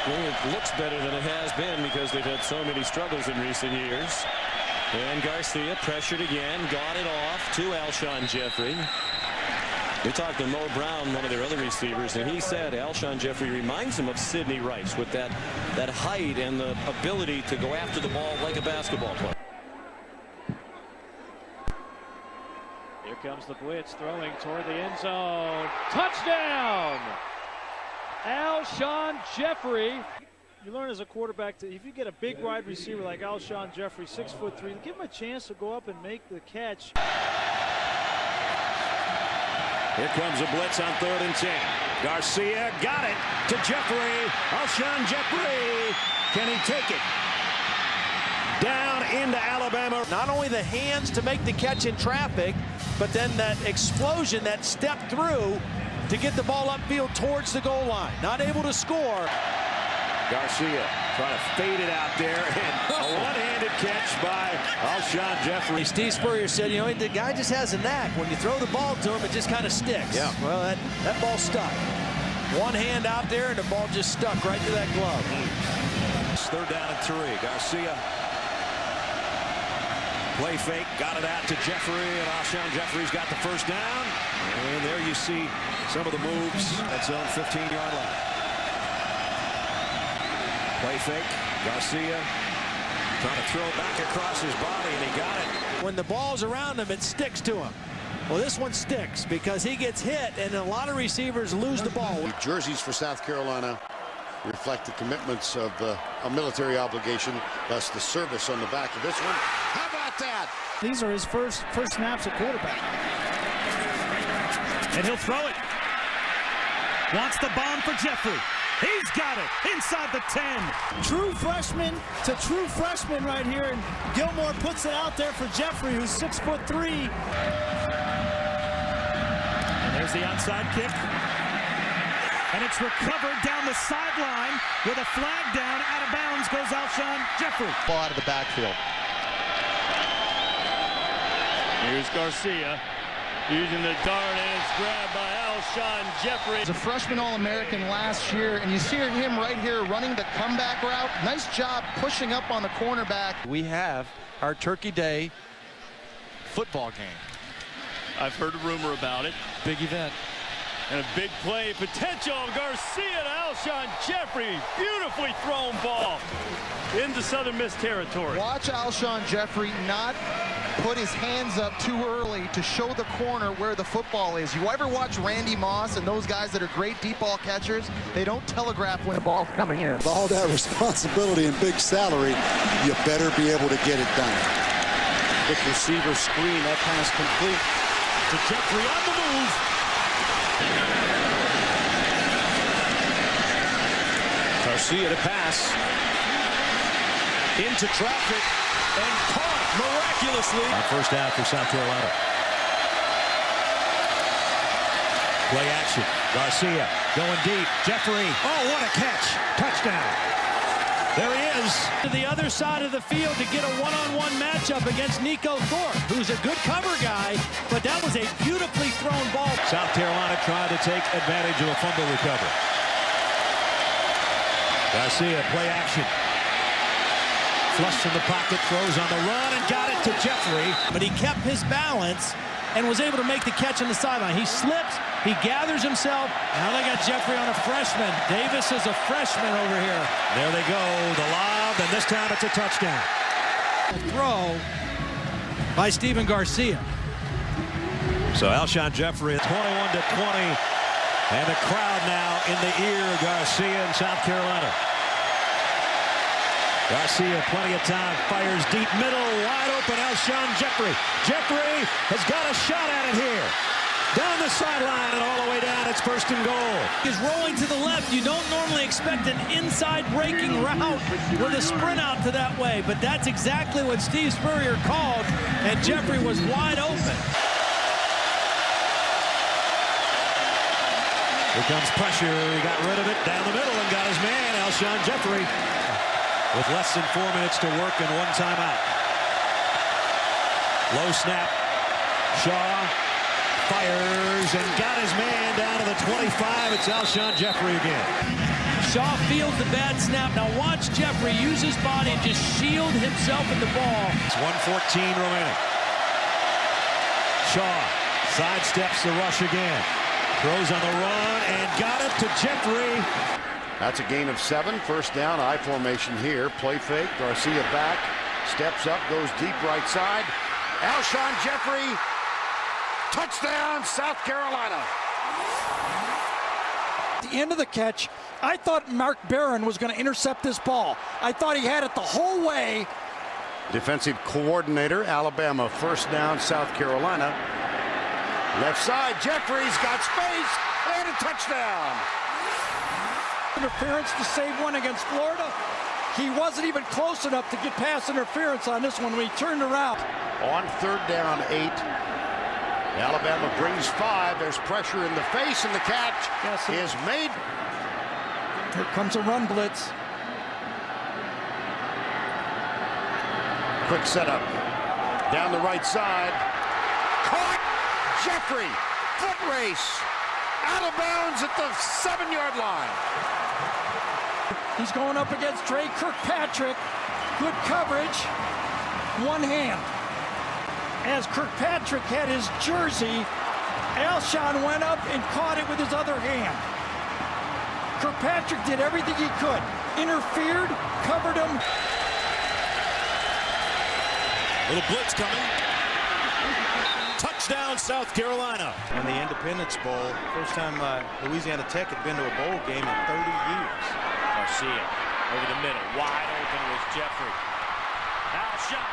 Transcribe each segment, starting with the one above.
Well, it looks better than it has been because they've had so many struggles in recent years. And Garcia pressured again, got it off to Alshon Jeffery. We talked to Mo Brown, one of their other receivers, and he said Alshon Jeffery reminds him of Sidney Rice with that height and the ability to go after the ball like a basketball player. Here comes the blitz, throwing toward the end zone. Touchdown! Alshon Jeffery. You learn as a quarterback that if you get a big wide receiver like Alshon Jeffery, 6'3", give him a chance to go up and make the catch. Here comes a blitz on 3rd and 10. Garcia got it to Jeffery. Alshon Jeffery. Can he take it? Down into Alabama. Not only the hands to make the catch in traffic, but then that explosion, that step through to get the ball upfield towards the goal line. Not able to score. Garcia trying to fade it out there, and a one-handed catch by Alshon Jeffery. Steve Spurrier said, you know, the guy just has a knack. When you throw the ball to him, it just kind of sticks. Yeah. Well, that ball stuck. One hand out there, and the ball just stuck right to that glove. 3rd down and 3. Garcia. Play fake, got it out to Jeffery, and Alshon Jeffery's got the 1st down. And there you see some of the moves at zone 15-yard line. Play fake, Garcia trying to throw it back across his body, and he got it. When the ball's around him, it sticks to him. Well, this one sticks because he gets hit, and a lot of receivers lose the ball. Jerseys for South Carolina reflect the commitments of a military obligation, thus the service on the back of this one. How about that? These are his first snaps at quarterback. And he'll throw it. Wants the bomb for Jeffery. He's got it inside the 10. True freshman to true freshman right here, and Gilmore puts it out there for Jeffery, who's 6'3". And there's the onside kick. And it's recovered down the sideline with a flag down. Out of bounds goes Alshon Jeffery. Ball out of the backfield. Here's Garcia using the dart, and it's grabbed by Alshon Jeffery. He's a freshman All-American last year, and you see him right here running the comeback route. Nice job pushing up on the cornerback. We have our Turkey Day football game. I've heard a rumor about it. Big event. And a big play potential. Garcia to Alshon Jeffery. Beautifully thrown ball into Southern Miss territory. Watch Alshon Jeffery not put his hands up too early to show the corner where the football is. You ever watch Randy Moss and those guys that are great deep ball catchers? They don't telegraph when the ball's coming in. With all that responsibility and big salary, you better be able to get it done. Quick receiver screen, that pass complete to Jeffery on the move. Garcia to pass into traffic and caught miraculously. On 1st down for South Carolina. Play action. Garcia going deep. Jeffery. Oh, what a catch. Touchdown. There he is. To the other side of the field to get a one-on-one matchup against Nico Thorpe, who's a good cover guy, but that was a beautifully thrown ball. South Carolina trying to take advantage of a fumble recovery. Garcia, play action. Flush from the pocket, throws on the run, and got it to Jeffery. But he kept his balance and was able to make the catch on the sideline. He slips, he gathers himself. Now they got Jeffery on a freshman. Davis is a freshman over here. There they go, the lob, and this time it's a touchdown. Throw by Stephen Garcia. So Alshon Jeffery, 21-20, and the crowd now in the ear of Garcia in South Carolina. Garcia, plenty of time, fires deep middle, wide open, Alshon Jeffery. Jeffery has got a shot at it here. Down the sideline and all the way down, it's 1st and goal. He's rolling to the left. You don't normally expect an inside breaking route with a sprint out to that way, but that's exactly what Steve Spurrier called, and Jeffery was wide open. Here comes pressure, he got rid of it down the middle and got his man, Alshon Jeffery, with less than 4 minutes to work and 1 timeout. Low snap, Shaw fires and got his man down to the 25. It's Alshon Jeffery again. Shaw feels the bad snap. Now watch Jeffery use his body and just shield himself in the ball. It's 1:14 remaining. Shaw sidesteps the rush again. Throws on the run and got it to Jeffery. That's a gain of 7. First down, I formation here. Play fake. Garcia back. Steps up, goes deep right side. Alshon Jeffery. Touchdown, South Carolina. At the end of the catch, I thought Mark Barron was going to intercept this ball. I thought he had it the whole way. Defensive coordinator, Alabama. First down, South Carolina. Left side, Jeffrey's got space and a touchdown. Interference to save one against Florida. He wasn't even close enough to get past interference on this one when he turned around. On third down, 8. Alabama brings 5. There's pressure in the face, and the catch is made. Here comes a run blitz. Quick setup. Down the right side. Caught! Jeffery! Foot race! Out of bounds at the 7-yard line. He's going up against Trey Kirkpatrick. Good coverage. One hand. As Kirkpatrick had his jersey, Alshon went up and caught it with his other hand. Kirkpatrick did everything he could. Interfered, covered him. Little blitz coming. Touchdown, South Carolina. In the Independence Bowl, first time Louisiana Tech had been to a bowl game in 30 years. Garcia over the middle. Wide open was Jeffery. Alshon.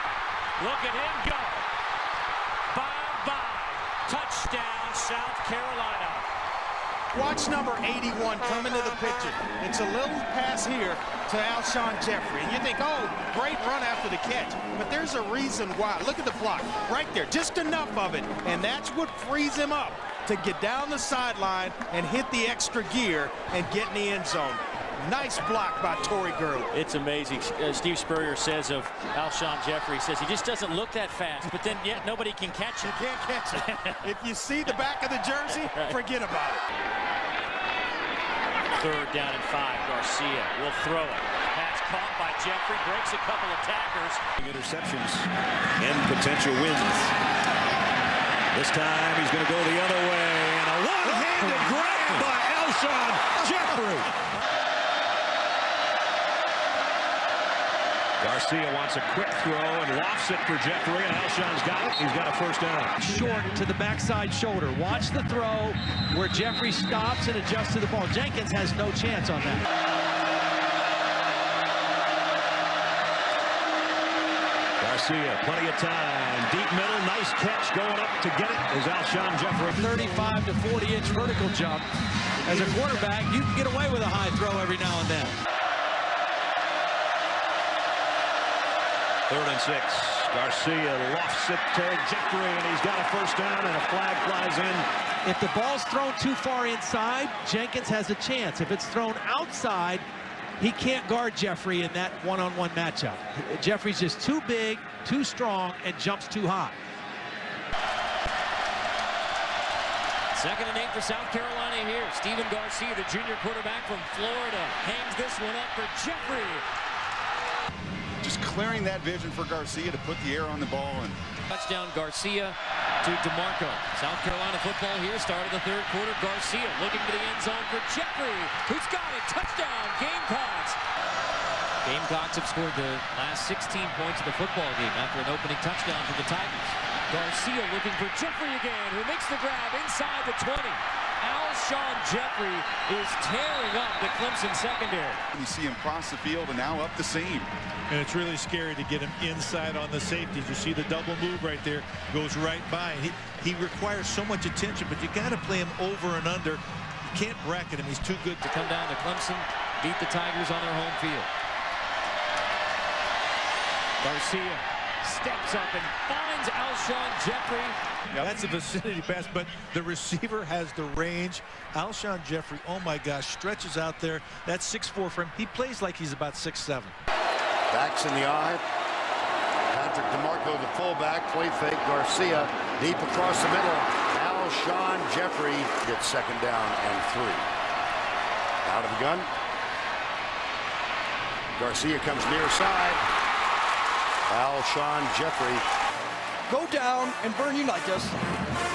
Look at him go. Bye-bye. Touchdown, South Carolina. Watch number 81 come into the picture. It's a little pass here to Alshon Jeffery. And you think, oh, great run after the catch. But there's a reason why. Look at the block right there. Just enough of it. And that's what frees him up to get down the sideline and hit the extra gear and get in the end zone. Nice block by Torrey Gurley. It's amazing. Steve Spurrier says of Alshon Jeffery, he says he just doesn't look that fast, but then yet nobody can catch him. You can't catch it. If you see the back of the jersey, forget about it. Third down and 5. Garcia will throw it. Pass caught by Jeffery. Breaks a couple of tackers. Interceptions and potential wins. This time he's going to go the other way. And a one-handed grab by Alshon Jeffery. Garcia wants a quick throw and lofts it for Jeffery, and Alshon's got it. He's got a first down. Short to the backside shoulder. Watch the throw where Jeffery stops and adjusts to the ball. Jenkins has no chance on that. Garcia, plenty of time. Deep middle, nice catch going up to get it is Alshon Jeffery. 35 to 40-inch vertical jump. As a quarterback, you can get away with a high throw every now and then. 3rd and 6. Garcia lofts it to Jeffery, and he's got a first down, and a flag flies in. If the ball's thrown too far inside, Jenkins has a chance. If it's thrown outside, he can't guard Jeffery in that one-on-one matchup. Jeffrey's just too big, too strong, and jumps too high. 2nd and 8 for South Carolina here. Stephen Garcia, the junior quarterback from Florida, hangs this one up for Jeffery. Just clearing that vision for Garcia to put the air on the ball. And touchdown Garcia to DeMarco. South Carolina football here, start of the 3rd quarter. Garcia looking to the end zone for Jeffery, who's got it. Touchdown, Gamecocks. Gamecocks have scored the last 16 points of the football game after an opening touchdown for the Tigers. Garcia looking for Jeffery again, who makes the grab inside the 20. Alshon Jeffery is tearing up the Clemson secondary. You see him cross the field and now up the seam. And it's really scary to get him inside on the safeties. You see the double move right there, goes right by. He requires so much attention, but you got to play him over and under. You can't bracket him. He's too good to come down to Clemson, beat the Tigers on their home field. Garcia steps up and finds Alshon Jeffery. Now that's a vicinity pass, but the receiver has the range. Alshon Jeffery, oh my gosh, stretches out there. That's 6'4" for him. He plays like he's about 6'7". Backs in the eye. Patrick DeMarco, the fullback. Play fake. Garcia deep across the middle. Alshon Jeffery gets 2nd down and 3. Out of the gun. Garcia comes near side. Alshon Jeffery. Go down and burn you like this.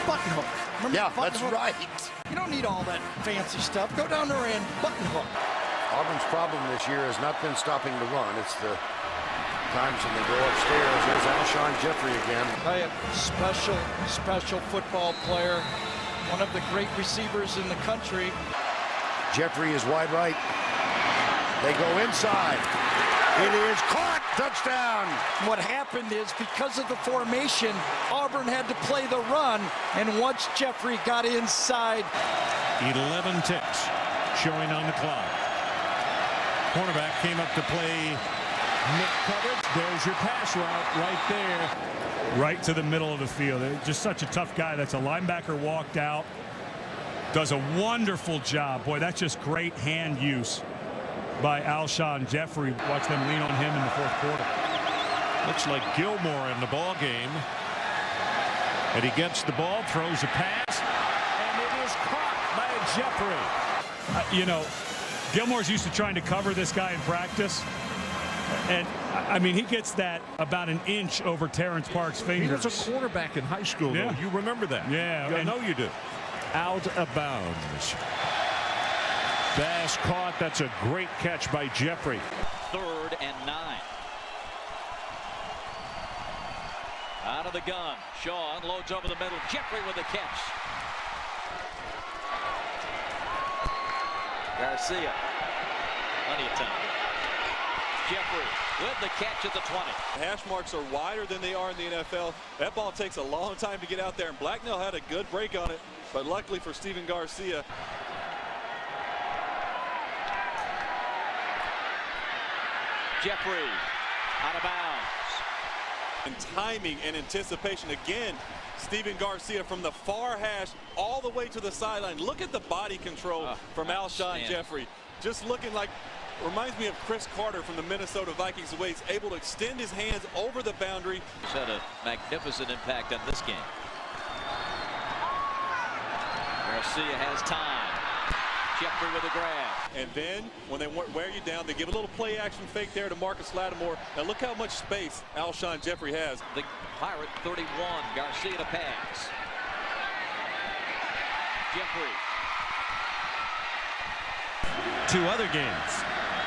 Button hook. Remember Yeah, button that's hook? right. You don't need all that fancy stuff. Go down there and button hook. Auburn's problem this year has not been stopping the run. It's the times when they go upstairs. There's Alshon Jeffery again. Special football player. One of the great receivers in the country. Jeffery is wide right. They go inside. It is caught. Touchdown. What happened is because of the formation, Auburn had to play the run, and once Jeffery got inside. 11 ticks showing on the clock. Cornerback came up to play mid coverage. There's your pass route right there. Right to the middle of the field. Just such a tough guy. That's a linebacker walked out. Does a wonderful job. Boy, that's just great hand use by Alshon Jeffery. Watch them lean on him in the fourth quarter. Looks like Gilmore in the ball game. And he gets the ball, throws a pass, and it is caught by Jeffery. You know, Gilmore's used to trying to cover this guy in practice. And, I mean, he gets that about an inch over Terrence Parks' fingers. He was a quarterback in high school, though. You remember that. Yeah. I know you do. Out of bounds. Pass caught. That's a great catch by Jeffery. 3rd and 9. Out of the gun. Shaw unloads over the middle. Jeffery with the catch. Garcia. Plenty of time. Jeffery with the catch at the 20. Hash marks are wider than they are in the NFL. That ball takes a long time to get out there, and Blacknell had a good break on it, but luckily for Steven Garcia. Jeffery out of bounds. And timing and anticipation again. Steven Garcia from the far hash all the way to the sideline. Look at the body control from Alshon Jeffery. Just looking like, reminds me of Chris Carter from the Minnesota Vikings, the way he's able to extend his hands over the boundary. He's had a magnificent impact on this game. Garcia has time. Jeffery with a grab. And then when they wear you down, they give a little play action fake there to Marcus Lattimore. Now look how much space Alshon Jeffery has. The Pirate 31, Garcia to pass. Jeffery. 2 other games,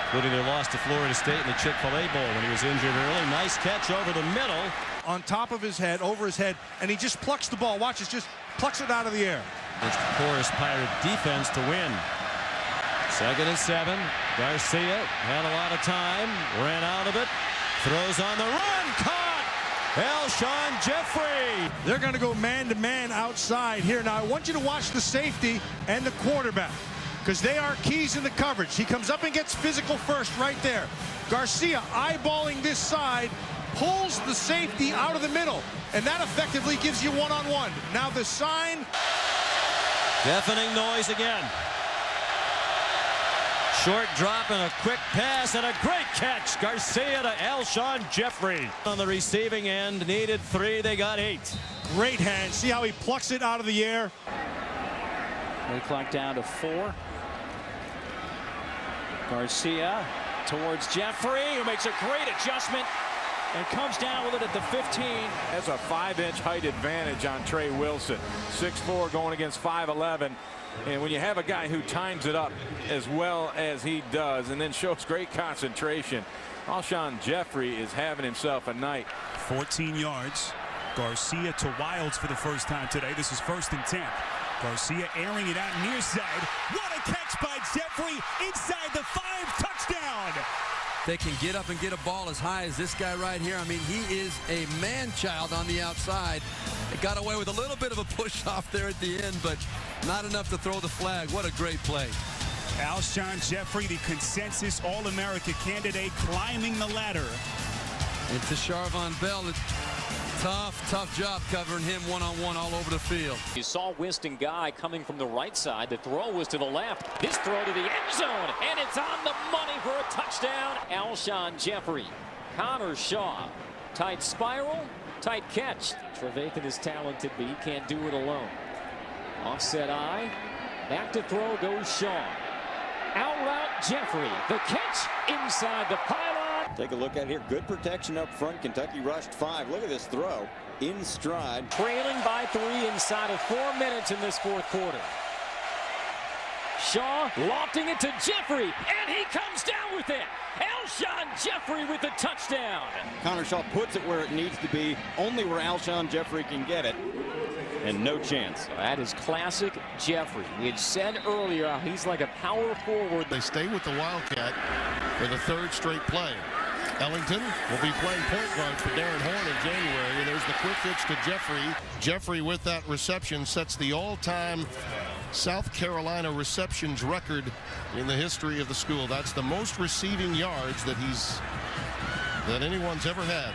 including their loss to Florida State in the Chick-fil-A Bowl when he was injured early. Nice catch over the middle. On top of his head, over his head, and he just plucks the ball. Watch, just plucks it out of the air. It's the porous Pirate defense to win. 2nd and 7. Garcia had a lot of time, ran out of it, throws on the run, caught! Alshon Jeffery. They're going to go man-to-man outside here. Now, I want you to watch the safety and the quarterback, because they are keys in the coverage. He comes up and gets physical first right there. Garcia eyeballing this side, pulls the safety out of the middle, and that effectively gives you one-on-one. Now the sign. Deafening noise again. Short drop and a quick pass and a great catch. Garcia to Alshon Jeffery. On the receiving end, needed 3, they got 8. Great hand. See how he plucks it out of the air? They clock down to 4. Garcia towards Jeffery, who makes a great adjustment and comes down with it at the 15. Has a 5-inch height advantage on Trey Wilson. 6'4" going against 5'11". And when you have a guy who times it up as well as he does and then shows great concentration, Alshon Jeffery is having himself a night. 14 yards. Garcia to Wilds for the first time today. This is 1st and 10. Garcia airing it out near side. What a catch by Jeffery inside the 5. Touchdown. They can get up and get a ball as high as this guy right here. I mean, he is a man-child on the outside. They got away with a little bit of a push-off there at the end, but not enough to throw the flag. What a great play. Alshon Jeffery, the consensus All-America candidate, climbing the ladder. And to Charvon Bell, tough job covering him one-on-one all over the field. You saw Winston Guy coming from the right side. The throw was to the left. His throw to the end zone, and it's on the money for a touchdown. Alshon Jeffery. Connor Shaw. Tight spiral, tight catch. Trevathan is talented, but he can't do it alone. Offset eye. Back to throw goes Shaw. Out route Jeffery. The catch inside the pylon. Take a look at it here. Good protection up front. Kentucky rushed 5. Look at this throw. In stride. Trailing by 3 inside of 4 minutes in this fourth quarter. Shaw lofting it to Jeffery, and he comes down with it. Alshon Jeffery with the touchdown. Connor Shaw puts it where it needs to be, only where Alshon Jeffery can get it. And no chance. That is classic Jeffery. We had said earlier he's like a power forward. They stay with the Wildcat for the 3rd straight play. Ellington will be playing point guard for Darren Horn in January, and there's the quick hitch to Jeffery. Jeffery with that reception sets the all-time South Carolina receptions record in the history of the school. That's the most receiving yards that anyone's ever had.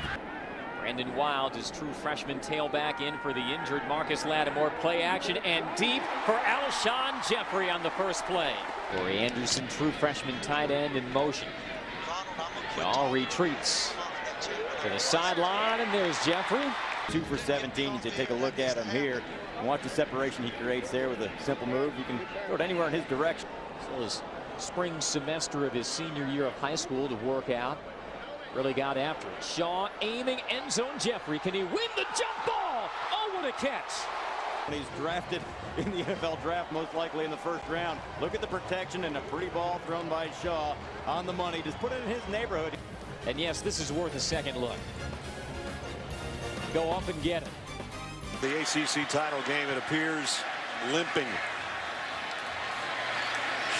Brandon Wild, his true freshman tailback, in for the injured Marcus Lattimore. Play action and deep for Alshon Jeffery on the first play. Corey Anderson, true freshman tight end, in motion. Shaw retreats to the sideline, and there's Jeffery. 2 for 17. To take a look at him here and watch the separation he creates there with a simple move. You can throw it anywhere in his direction. So his spring semester of his senior year of high school to work out. Really got after it. Shaw aiming, end zone Jeffery. Can he win the jump ball? Oh, what a catch. He's drafted in the NFL draft, most likely in the 1st round. Look at the protection and a pretty ball thrown by Shaw on the money. Just put it in his neighborhood. And yes, this is worth a second look. Go up and get it. The ACC title game, it appears, limping.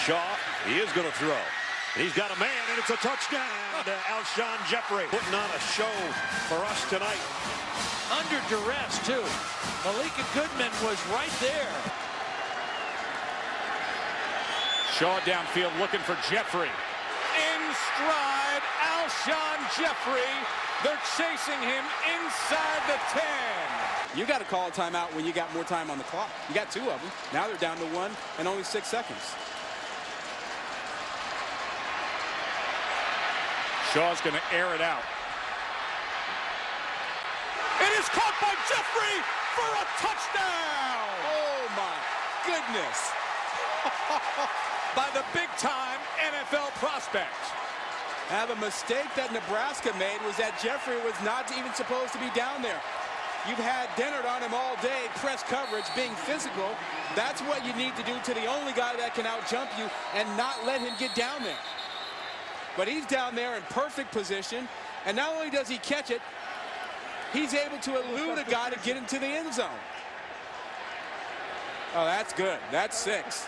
Shaw, he is going to throw. He's got a man, and it's a touchdown to Alshon Jeffery. Putting on a show for us tonight. Under duress, too. Malika Goodman was right there. Shaw downfield looking for Jeffery. In stride, Alshon Jeffery. They're chasing him inside the 10. You got to call a timeout when you got more time on the clock. You got 2 of them. Now they're down to 1 and only 6 seconds. Shaw's going to air it out. It is caught by Jeffery for a touchdown. Oh, my goodness. By the big-time NFL prospect. Now, the mistake that Nebraska made was that Jeffery was not even supposed to be down there. You've had Dennard on him all day, press coverage, being physical. That's what you need to do to the only guy that can out-jump you and not let him get down there. But he's down there in perfect position, and not only does he catch it, he's able to elude a guy to get into the end zone. Oh, that's good. That's 6.